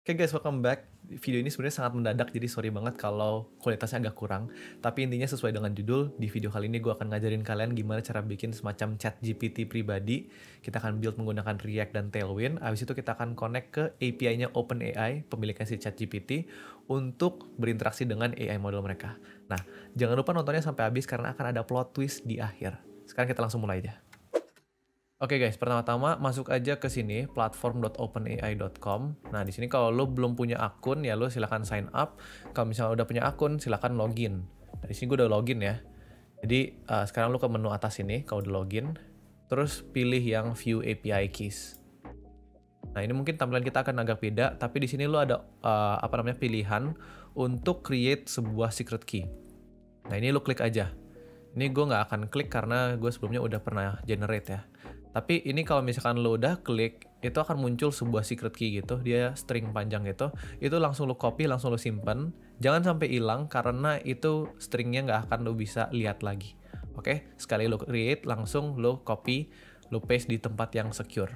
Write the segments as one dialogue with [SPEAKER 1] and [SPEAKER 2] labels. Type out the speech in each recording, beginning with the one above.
[SPEAKER 1] Oke guys, welcome back. Video ini sebenarnya sangat mendadak, jadi sorry banget kalau kualitasnya agak kurang. Tapi intinya sesuai dengan judul, di video kali ini gue akan ngajarin kalian gimana cara bikin semacam chat GPT pribadi. Kita akan build menggunakan React dan Tailwind. Abis itu kita akan connect ke API-nya OpenAI, pemiliknya si chat GPT, untuk berinteraksi dengan AI model mereka. Nah, jangan lupa nontonnya sampai habis karena akan ada plot twist di akhir. Sekarang kita langsung mulai aja. Oke guys, pertama-tama masuk aja ke sini platform.openai.com. Nah, di sini kalau lo belum punya akun ya lo silahkan sign up. Kalau misalnya udah punya akun silahkan login. Nah, di sini gue udah login ya. Jadi sekarang lo ke menu atas ini kalau udah login, terus pilih yang View API Keys. Nah, ini mungkin tampilan kita akan agak beda, tapi di sini lo ada pilihan untuk create sebuah secret key. Nah, ini lo klik aja. Ini gue nggak akan klik karena gue sebelumnya udah pernah generate ya. Tapi ini kalau misalkan lo udah klik, itu akan muncul sebuah secret key gitu, dia string panjang gitu. Itu langsung lo copy, langsung lo simpen. Jangan sampai hilang karena itu stringnya nggak akan lo bisa lihat lagi. Oke, sekali lo create, langsung lo copy, lo paste di tempat yang secure.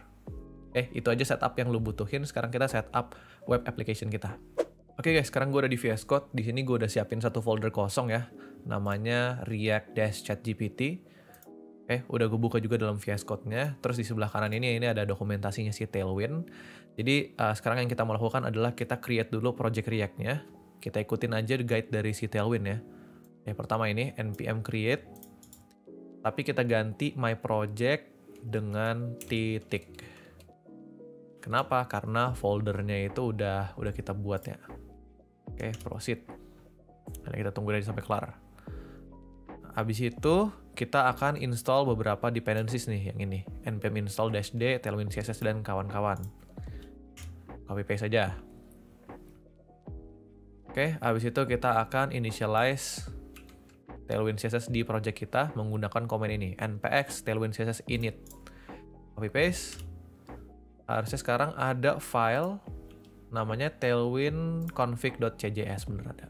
[SPEAKER 1] Itu aja setup yang lo butuhin. Sekarang kita setup web application kita. Oke guys, sekarang gue udah di VS Code. Di sini gue udah siapin satu folder kosong ya, namanya React-ChatGPT. Udah gue buka juga dalam VS Code-nya. Terus di sebelah kanan ini ada dokumentasinya si Tailwind. Jadi sekarang yang kita mau lakukan adalah kita create dulu project React-nya. Kita ikutin aja guide dari si Tailwind ya. Pertama ini npm create, tapi kita ganti my project dengan titik. Kenapa? Karena foldernya itu udah kita buat ya. Proceed. Nah, kita tunggu dari sampai kelar. Habis itu kita akan install beberapa dependencies nih, yang ini npm install -d, tailwind css dan kawan-kawan. Copy paste saja. Habis itu kita akan initialize tailwind css di project kita menggunakan command ini, npx tailwind css init. Copy paste. Harusnya sekarang ada file namanya tailwind-config.cjs, bener ada.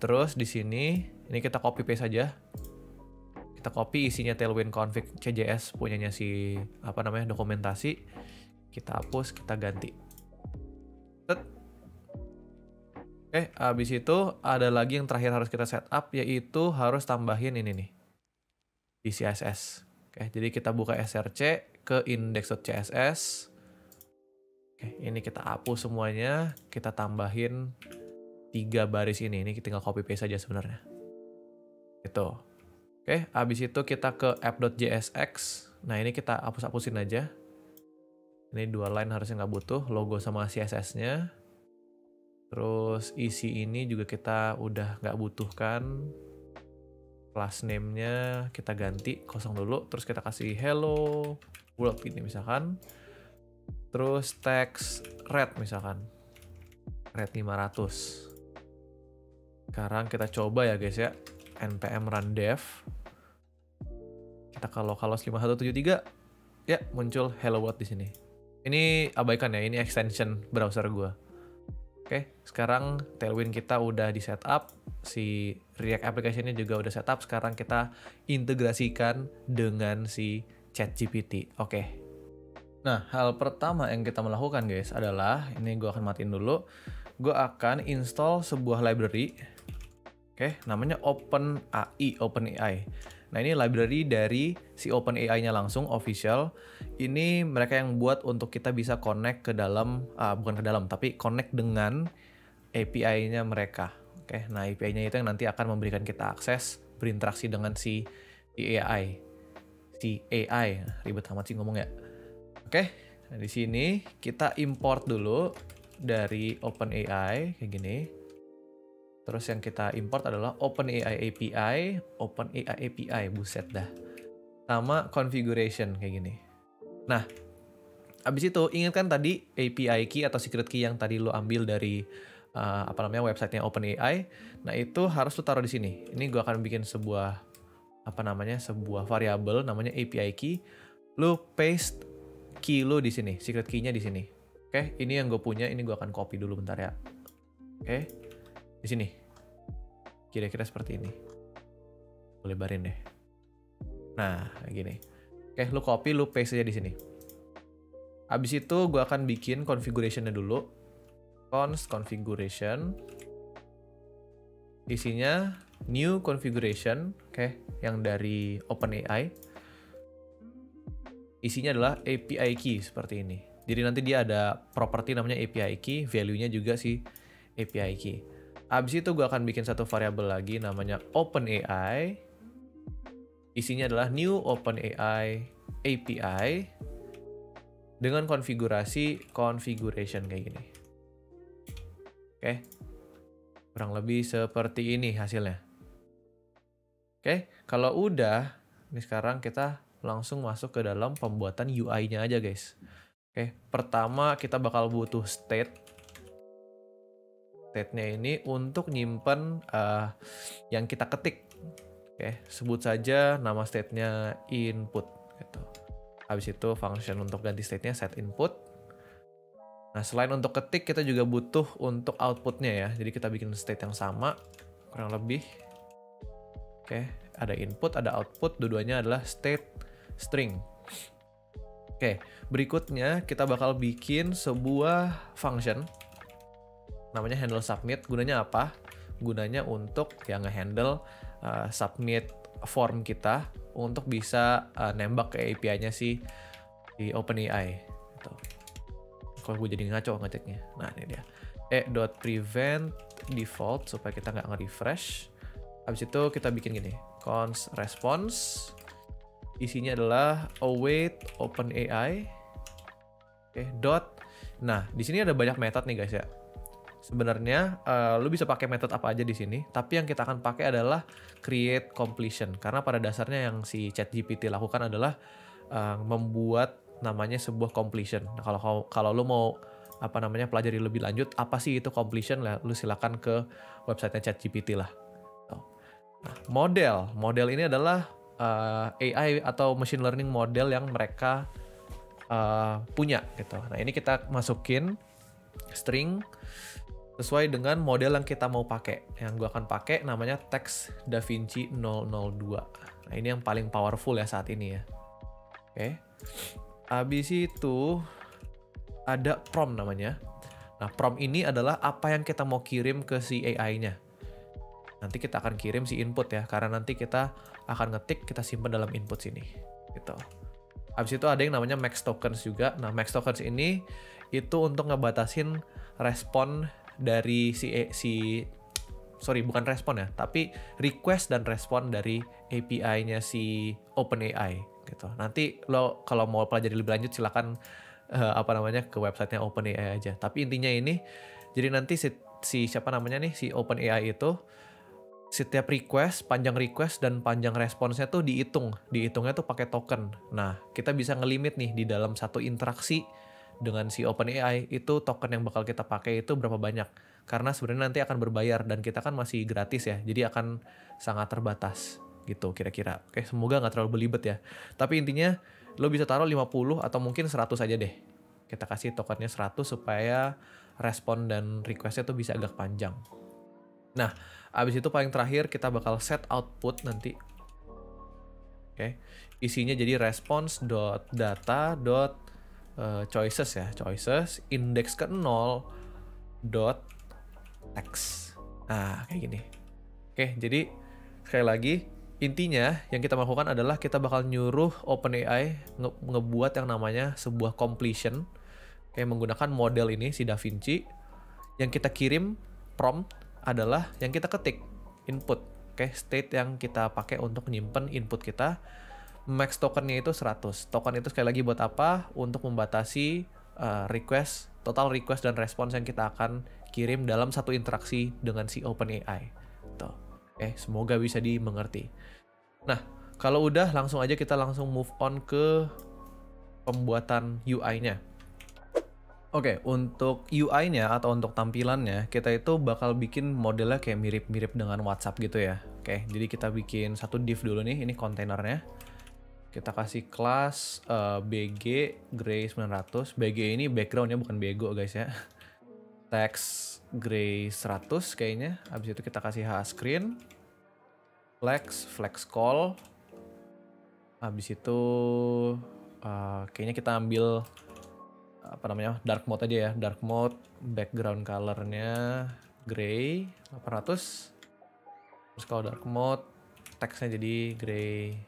[SPEAKER 1] Terus di sini ini kita copy paste saja. Kita copy isinya tailwind config CJS punyanya si dokumentasi. Kita hapus, kita ganti. Habis itu ada lagi yang terakhir harus kita setup, yaitu harus tambahin ini nih di CSS. Jadi kita buka src ke index.css. Ini kita hapus semuanya, kita tambahin 3 baris ini tinggal copy paste saja sebenarnya. Itu. Habis itu kita ke app.jsx. Nah, ini kita hapus-hapusin aja. Ini 2 line harusnya nggak butuh, logo sama CSS-nya. Terus isi ini juga kita udah nggak butuhkan. Class name-nya kita ganti, kosong dulu. Terus kita kasih hello world ini misalkan. Terus text red misalkan. Red 500. Sekarang kita coba ya guys ya. npm run dev. Kita kalau localhost 5173 ya muncul hello world di sini. Ini abaikan ya, ini extension browser gua. Sekarang Tailwind kita udah di setup, si React application-nya juga udah setup. Sekarang kita integrasikan dengan si ChatGPT. Nah, hal pertama yang kita melakukan guys adalah, ini gua akan matiin dulu. Gua akan install sebuah library. Namanya OpenAI. Nah, ini library dari si OpenAI-nya langsung, official. Ini mereka yang buat untuk kita bisa connect ke dalam, bukan ke dalam, tapi connect dengan API-nya mereka. Nah API-nya itu yang nanti akan memberikan kita akses berinteraksi dengan si AI. Ribet amat sih ngomong ya. Nah di sini kita import dulu dari OpenAI, kayak gini. Terus yang kita import adalah OpenAI API, buset dah. Sama configuration kayak gini. Nah, abis itu ingatkan tadi API key atau secret key yang tadi lo ambil dari websitenya OpenAI. Nah, itu harus lo taruh di sini. Ini gue akan bikin sebuah sebuah variabel namanya API key. Lo paste key lo di sini, secret key-nya di sini. Ini yang gue punya, ini gue akan copy dulu bentar ya. Di sini. Kira-kira seperti ini. Gue lebarin deh. Nah, kayak gini. Lu copy, lu paste aja di sini. Habis itu gue akan bikin configuration-nya dulu. Const configuration. Isinya new configuration, oke, yang dari OpenAI. Isinya adalah API key seperti ini. Jadi nanti dia ada property namanya API key, value-nya juga si API key. Habis itu gue akan bikin satu variabel lagi namanya OpenAI. Isinya adalah new OpenAI API dengan konfigurasi configuration kayak gini. Oke. Kurang lebih seperti ini hasilnya. Oke, kalau udah, ini sekarang kita langsung masuk ke dalam pembuatan UI-nya aja, guys. Oke, pertama kita bakal butuh state. State-nya ini untuk nyimpen yang kita ketik. Oke, sebut saja nama state-nya input. Gitu. Habis itu function untuk ganti state-nya set input. Nah, selain untuk ketik, kita juga butuh untuk output-nya ya. Jadi kita bikin state yang sama, kurang lebih. Oke, ada input, ada output, dua-duanya adalah state string. Oke, berikutnya kita bakal bikin sebuah function. Namanya handle submit. Gunanya apa? Gunanya untuk yang nge-handle submit form kita untuk bisa nembak ke API-nya si OpenAI. Gitu. Kalau gue jadi ngaco ngeceknya. Nah, ini dia. .prevent default supaya kita nggak nge-refresh. Habis itu kita bikin gini. Const response. Isinya adalah await OpenAI. Oke, dot. Nah, di sini ada banyak method nih guys ya. Sebenarnya lu bisa pakai method apa aja di sini, tapi yang kita akan pakai adalah create completion karena pada dasarnya yang si ChatGPT lakukan adalah membuat namanya sebuah completion. Nah, kalau lu mau pelajari lebih lanjut apa sih itu completion lah, lu silakan ke websitenya ChatGPT lah. Nah, model ini adalah AI atau machine learning model yang mereka punya gitu. Nah, ini kita masukin string sesuai dengan model yang kita mau pakai. Yang gue akan pakai namanya Text DaVinci 002. Nah, ini yang paling powerful ya saat ini ya. Oke. Habis itu ada prompt namanya. Nah, prompt ini adalah apa yang kita mau kirim ke si AI-nya. Nanti kita akan kirim si input ya, karena nanti kita akan ngetik, kita simpan dalam input sini. Gitu. Habis itu ada yang namanya max tokens juga. Nah, max tokens ini itu untuk ngebatasin respon dari bukan respon ya, tapi request dan respon dari API-nya si OpenAI gitu. Nanti lo kalau mau pelajari lebih lanjut silakan ke websitenya OpenAI aja. Tapi intinya ini, jadi nanti si OpenAI itu setiap request, panjang request dan panjang responsnya tuh dihitungnya tuh pakai token. Nah, kita bisa ngelimit nih di dalam satu interaksi dengan si OpenAI itu token yang bakal kita pakai itu berapa banyak. Karena sebenarnya nanti akan berbayar dan kita kan masih gratis ya, jadi akan sangat terbatas gitu kira-kira. Oke, semoga nggak terlalu belibet ya. Tapi intinya lo bisa taruh 50 atau mungkin 100 aja deh. Kita kasih tokennya 100 supaya respon dan requestnya tuh bisa agak panjang. Nah, abis itu paling terakhir kita bakal set output nanti. Oke, isinya jadi response.data.choices ya, choices index ke 0 .text. Nah, kayak gini. Oke, jadi sekali lagi intinya yang kita lakukan adalah kita bakal nyuruh OpenAI ngebuat yang namanya sebuah completion kayak menggunakan model ini si DaVinci. Yang kita kirim prompt adalah yang kita ketik input. Oke, state yang kita pakai untuk nyimpen input kita. Max tokennya itu 100. Token itu sekali lagi buat apa? Untuk membatasi total request dan respons yang kita akan kirim dalam satu interaksi dengan si OpenAI. Tuh. Oke, semoga bisa dimengerti. Nah, kalau udah langsung aja kita langsung move on ke pembuatan UI-nya. Oke, untuk UI-nya atau untuk tampilannya, kita itu bakal bikin modelnya kayak mirip-mirip dengan WhatsApp gitu ya. Oke, jadi kita bikin satu div dulu nih, ini kontainernya. Kita kasih kelas BG Gray 900. BG ini backgroundnya bukan bego guys ya. Text Gray 100 kayaknya. Habis itu kita kasih screen. Flex call. Habis itu kayaknya kita ambil apa namanya, dark mode aja ya. Dark mode, background colornya gray 800. Terus kalau dark mode, teksnya jadi gray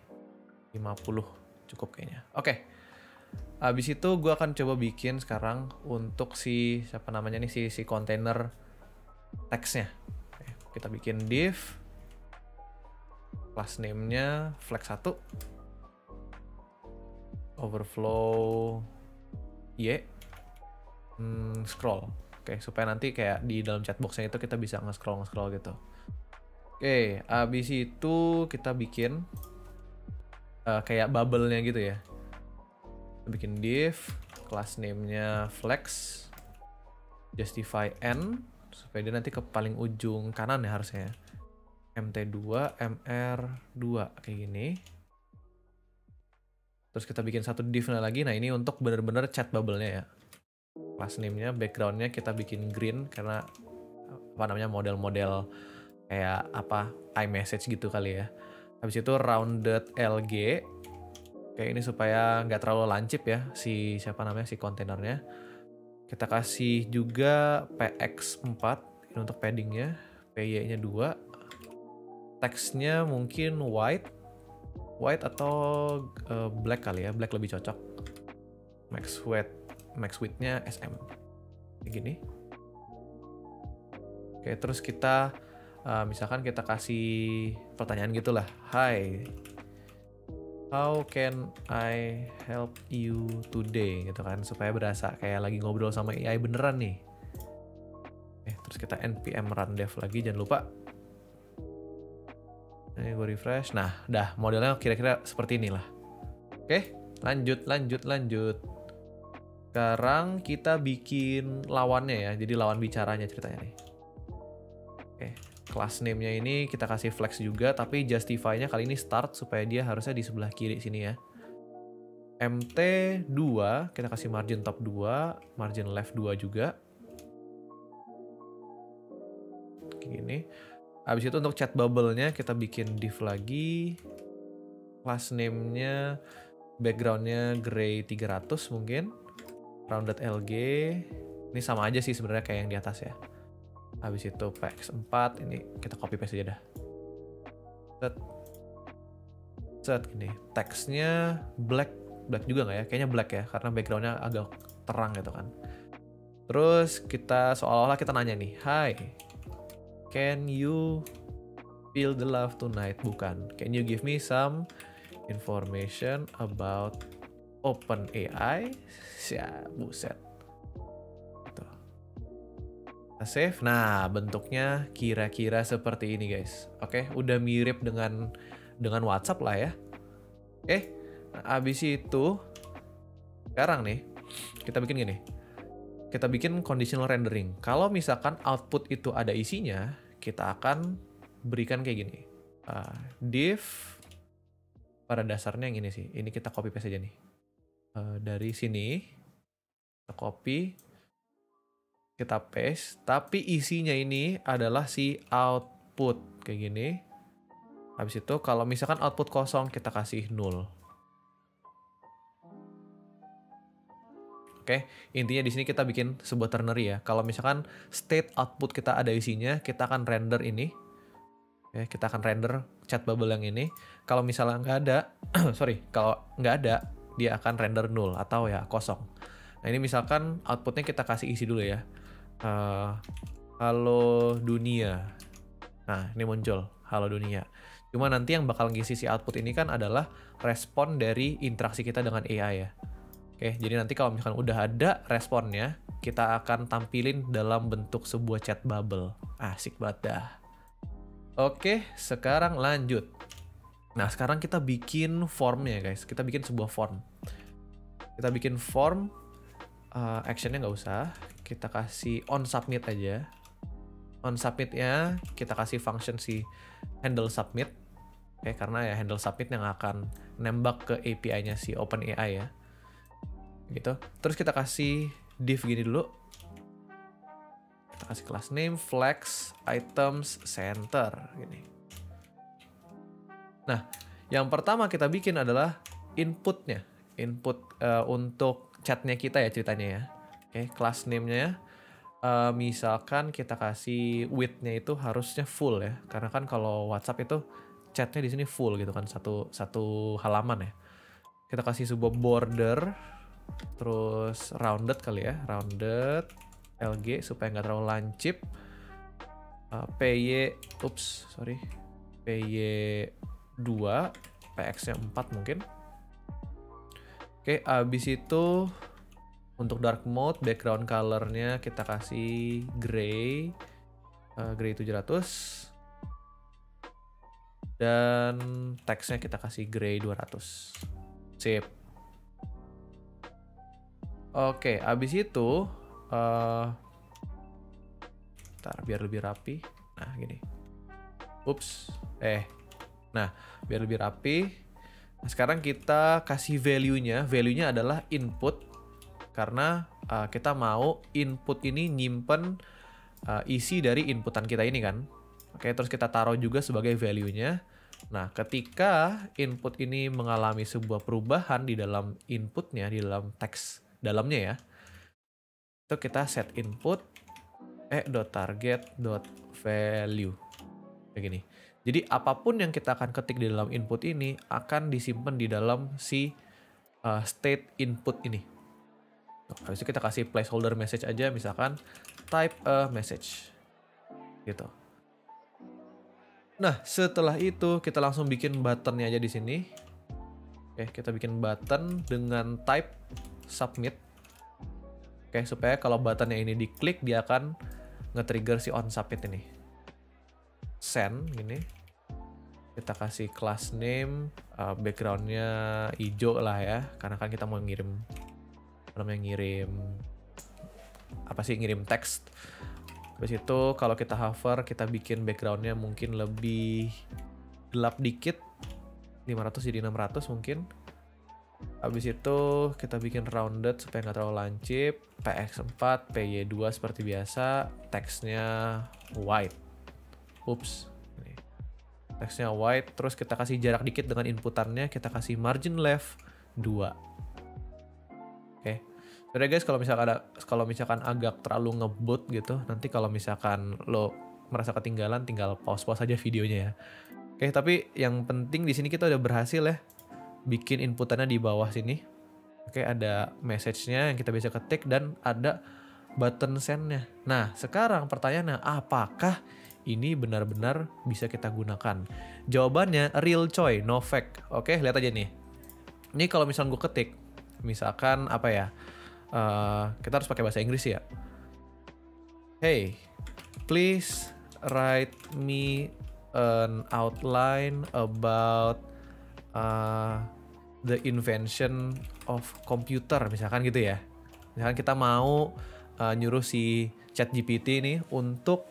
[SPEAKER 1] 50, cukup kayaknya. Oke. Habis itu gue akan coba bikin sekarang untuk si siapa namanya nih, si container teksnya. Oke, kita bikin div, class name-nya flex 1, overflow y, scroll. Oke, supaya nanti kayak di dalam chatbox-nya itu kita bisa nge-scroll gitu. Oke, habis itu kita bikin kayak bubble-nya gitu ya. Kita bikin div, class name-nya flex, justify n, supaya dia nanti ke paling ujung kanan ya harusnya. mt2, mr2, kayak gini. Terus kita bikin satu div-nya lagi. Nah, ini untuk bener-bener chat bubble-nya ya. Class name-nya, background-nya kita bikin green, karena apa namanya, model-model kayak apa, iMessage gitu kali ya. Habis itu rounded lg, kayak ini supaya nggak terlalu lancip ya si siapa namanya, si kontainernya. Kita kasih juga px4 ini untuk paddingnya, py-nya 2, teksnya mungkin white atau black kali ya, black lebih cocok. Max width-nya sm kayak gini. Oke, terus kita misalkan kita kasih pertanyaan gitulah, hi, how can I help you today, gitu kan, supaya berasa kayak lagi ngobrol sama AI beneran nih. Terus kita npm run dev lagi, jangan lupa. Ini gue refresh. Nah, dah modelnya kira-kira seperti inilah. Oke, lanjut. Sekarang kita bikin lawannya ya, jadi lawan bicaranya ceritanya nih. Oke, class name-nya ini kita kasih flex juga, tapi justify-nya kali ini start, supaya dia harusnya di sebelah kiri sini ya. mt2, kita kasih margin top 2, margin left 2 juga. Kayak gini. Habis itu untuk chat bubble-nya kita bikin div lagi. Class name-nya, background-nya gray 300 mungkin. Rounded lg. Ini sama aja sih sebenarnya kayak yang di atas ya. Habis itu px4, ini kita copy paste aja dah. Set gini. Teksnya black juga nggak ya? Kayaknya black ya, karena background-nya agak terang gitu kan. Terus kita seolah-olah kita nanya nih, hi, can you feel the love tonight? Bukan. Can you give me some information about OpenAI? Ya, buset. Tuh. Kita save. Nah, bentuknya kira-kira seperti ini, guys. Oke, udah mirip dengan WhatsApp lah ya. Oke, nah, abis itu sekarang nih kita bikin gini. Kita bikin conditional rendering. Kalau misalkan output itu ada isinya, kita akan berikan kayak gini. Div pada dasarnya yang ini sih. Ini kita copy paste aja nih. Dari sini kita copy, kita paste, tapi isinya ini adalah si output kayak gini. Habis itu kalau misalkan output kosong, kita kasih null. Oke, intinya di sini kita bikin sebuah ternary ya. Kalau misalkan state output kita ada isinya, kita akan render ini. Oke, kita akan render chat bubble yang ini. Kalau misalnya nggak ada, kalau nggak ada, dia akan render null atau ya kosong. Nah, ini misalkan outputnya kita kasih isi dulu ya. Halo dunia. Nah, ini muncul halo dunia. Cuma nanti yang bakal ngisi si output ini kan adalah respon dari interaksi kita dengan AI ya. Oke, jadi nanti kalau misalkan udah ada responnya, kita akan tampilin dalam bentuk sebuah chat bubble. Asik banget dah. Oke, sekarang lanjut. Nah, sekarang kita bikin formnya guys. Kita bikin sebuah form. Kita bikin form, actionnya nggak usah. Kita kasih on submit aja. On submitnya kita kasih function si handle submit. Oke, karena ya handle submit yang akan nembak ke API-nya si OpenAI ya. Gitu. Terus kita kasih div gini dulu. Kita kasih class name, flex, items, center gini. Nah, yang pertama kita bikin adalah inputnya. Input untuk chatnya kita ya ceritanya ya. Oke, class name-nya misalkan kita kasih width-nya itu harusnya full ya. Karena kan kalau WhatsApp itu chatnya di sini full gitu kan, satu halaman ya. Kita kasih sebuah border, terus rounded kali ya, rounded LG supaya nggak terlalu lancip. PY2, PX-nya 4 mungkin. Oke, abis itu untuk dark mode, background color-nya kita kasih gray, gray 700. Dan text-nya kita kasih gray 200. Sip. Oke, abis itu, ntar biar lebih rapi. Nah, gini. Nah, biar lebih rapi. Nah, sekarang kita kasih value-nya. Value-nya adalah input. Karena kita mau input ini nyimpen isi dari inputan kita ini kan. Oke, terus kita taruh juga sebagai value-nya. Nah, ketika input ini mengalami sebuah perubahan di dalam inputnya, di dalam teks dalamnya ya, itu kita set input .target.value kayak gini. Jadi apapun yang kita akan ketik di dalam input ini akan disimpan di dalam si state input ini. Habis itu kita kasih placeholder message aja, misalkan type a message gitu. Nah, setelah itu kita langsung bikin buttonnya aja di sini. Oke, kita bikin button dengan type submit. Oke, supaya kalau buttonnya ini diklik dia akan nge-trigger si on submit ini. Send gini. Kita kasih class name, backgroundnya hijau lah ya, karena kan kita mau ngirim teks. Habis itu kalau kita hover, kita bikin backgroundnya mungkin lebih gelap dikit, 500 jadi 600 mungkin. Habis itu kita bikin rounded supaya nggak terlalu lancip, PX4, PY2 seperti biasa, teksnya white. Teksnya white, terus kita kasih jarak dikit dengan inputannya, kita kasih margin left 2. Oke. Jadi guys, kalau misalkan agak terlalu ngebut gitu, nanti kalau misalkan lo merasa ketinggalan, tinggal pause aja videonya ya. Oke, tapi yang penting di sini kita udah berhasil ya bikin inputannya di bawah sini. Oke, ada message-nya yang kita bisa ketik dan ada button send-nya. Nah, sekarang pertanyaannya, apakah ini benar-benar bisa kita gunakan? Jawabannya real coy, no fake. Oke, lihat aja nih. Ini kalau misalnya gue ketik, misalkan apa ya? Kita harus pakai bahasa Inggris ya. Hey, please write me an outline about the invention of computer, misalkan gitu ya. Misalkan kita mau nyuruh si ChatGPT ini untuk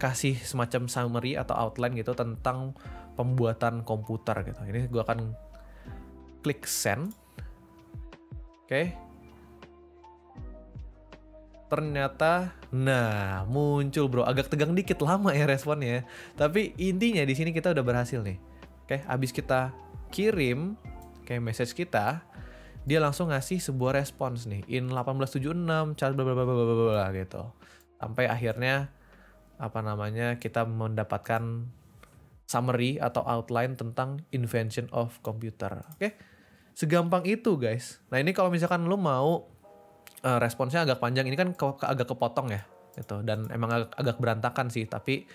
[SPEAKER 1] kasih semacam summary atau outline gitu tentang pembuatan komputer gitu. Ini gue akan klik send. Oke. Ternyata, nah muncul bro, agak tegang dikit, lama ya responnya. Tapi intinya di sini kita udah berhasil nih. Oke, habis kita kirim kayak message kita, dia langsung ngasih sebuah respons nih, in 1876, bla bla bla bla bla gitu. Sampai akhirnya kita mendapatkan summary atau outline tentang invention of computer. Oke, segampang itu guys. Nah ini kalau misalkan lo mau responsnya agak panjang, ini kan agak kepotong ya gitu, dan emang agak berantakan sih, tapi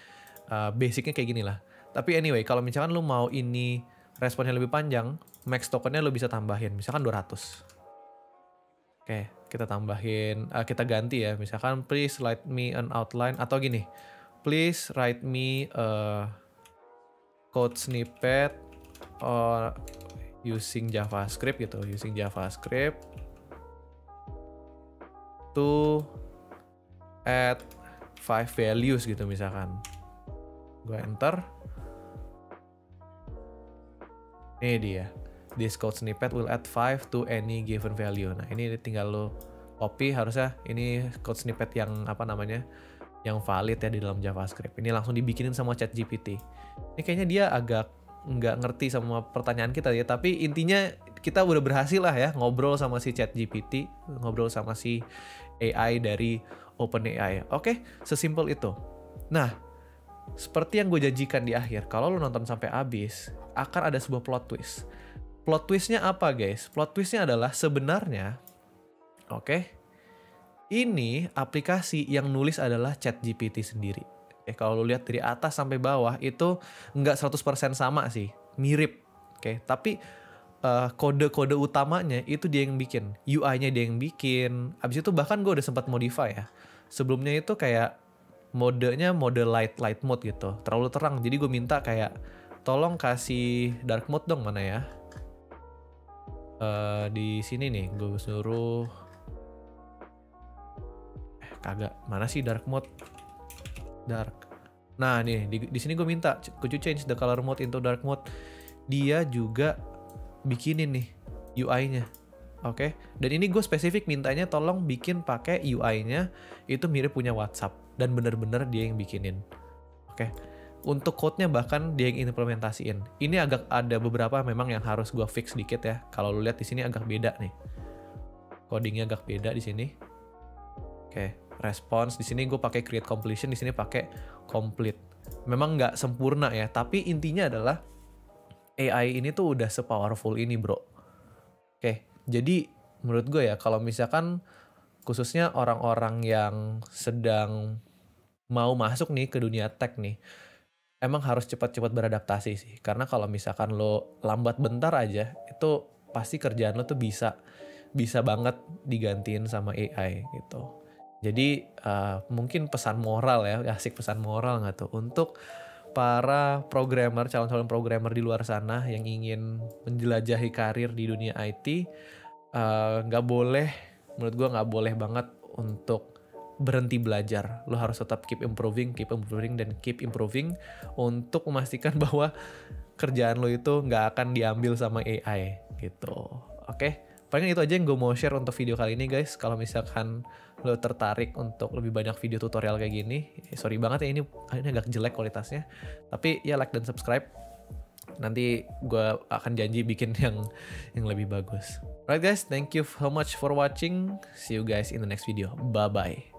[SPEAKER 1] basicnya kayak gini lah. Tapi anyway, kalau misalkan lu mau ini responnya lebih panjang, max tokennya lu bisa tambahin, misalkan 200. Oke, kita tambahin, kita ganti ya, misalkan please write me an outline, atau gini, please write me a code snippet or using JavaScript gitu, using JavaScript to add 5 values gitu misalkan. Gue enter. Ini dia. This code snippet will add 5 to any given value. Nah, ini tinggal lo copy, harusnya ini code snippet yang yang valid ya di dalam JavaScript. Ini langsung dibikinin sama ChatGPT. Ini kayaknya dia agak nggak ngerti sama pertanyaan kita ya, tapi intinya kita udah berhasil lah ya ngobrol sama si ChatGPT, ngobrol sama si AI dari OpenAI. Oke, sesimpel itu. Nah, seperti yang gue janjikan di akhir, kalau lo nonton sampai habis, akan ada sebuah plot twist. Plot twistnya apa guys? Plot twistnya adalah sebenarnya, ini aplikasi yang nulis adalah ChatGPT sendiri. Kalau lo lihat dari atas sampai bawah itu nggak 100% sama sih, mirip. Tapi kode-kode utamanya itu dia yang bikin, UI-nya dia yang bikin. Abis itu bahkan gue udah sempat modify ya. Sebelumnya itu kayak modenya mode light mode gitu, terlalu terang. Jadi gue minta kayak tolong kasih dark mode dong, mana ya? Di sini nih gue suruh kagak, mana sih dark mode? Dark. Nah nih di sini gue minta could you change the color mode into dark mode. Dia juga bikinin nih UI-nya. Dan ini gue spesifik mintanya tolong bikin pakai UI-nya itu mirip punya WhatsApp, dan bener-bener dia yang bikinin. Untuk code-nya bahkan dia yang implementasiin. Ini agak ada beberapa memang yang harus gue fix dikit ya. Kalau lu lihat di sini agak beda nih. Codingnya agak beda di sini. Response di sini gue pakai create completion, di sini pakai complete. Memang nggak sempurna ya, tapi intinya adalah AI ini tuh udah sepowerful ini bro. Jadi menurut gue ya, kalau misalkan khususnya orang-orang yang sedang mau masuk nih ke dunia tech nih, emang harus cepat-cepat beradaptasi sih. Karena kalau misalkan lo lambat bentar aja, itu pasti kerjaan lo tuh bisa banget digantiin sama AI gitu. Jadi mungkin pesan moral ya, asik pesan moral nggak tuh untuk para programmer, calon-calon programmer di luar sana yang ingin menjelajahi karir di dunia IT, nggak boleh, menurut gue nggak boleh banget untuk berhenti belajar. Lo harus tetap keep improving, dan keep improving untuk memastikan bahwa kerjaan lo itu nggak akan diambil sama AI gitu. Paling itu aja yang gue mau share untuk video kali ini guys. Kalau misalkan lo tertarik untuk lebih banyak video tutorial kayak gini, sorry banget ya ini agak jelek kualitasnya, tapi ya like dan subscribe. Nanti gue akan janji bikin yang lebih bagus. Alright guys, thank you so much for watching. See you guys in the next video. Bye bye.